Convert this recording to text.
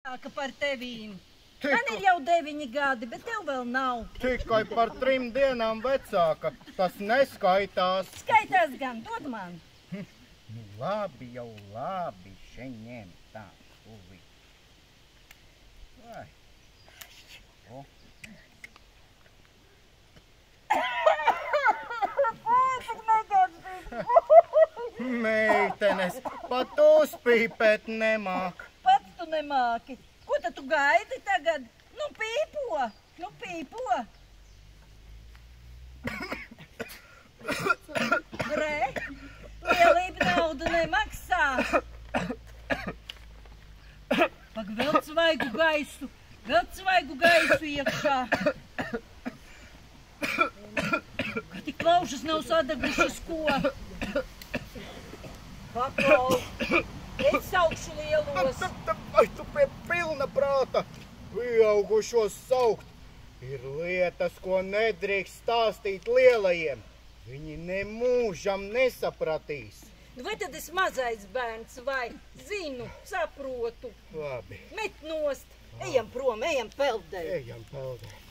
Ka par tevīm. Man ir jau 9 gadi, bet tev vēl nav. Tikai par 3 dienām vecāka. Tas neskaitās. Skaitās gan, dod man. Nu labi, jau labi. Šeit ņem tā, uvi. Vai. O. Meitenes, pat uzpīpēt nemāk. Pats tu nemāki. Ko tad tu gaidi tagad? Nu pīpo, nu pīpo. Re, lielība naudu nemaksā. Pak, vēl svaigu gaisu iekšā. Ka tik laužas nav sadagušas ko. Paklau, es saukšu lielos. Vai tu pie pilna prāta pieaugušos saukt? Ir lietas, ko nedrīkst stāstīt lielajiem. Viņi nemūžam nesapratīs. Vai tad es mazais bērns vai? Zinu, saprotu. Labi. Met nost. Ejam prom, ejam peldēt. Ejam peldēt.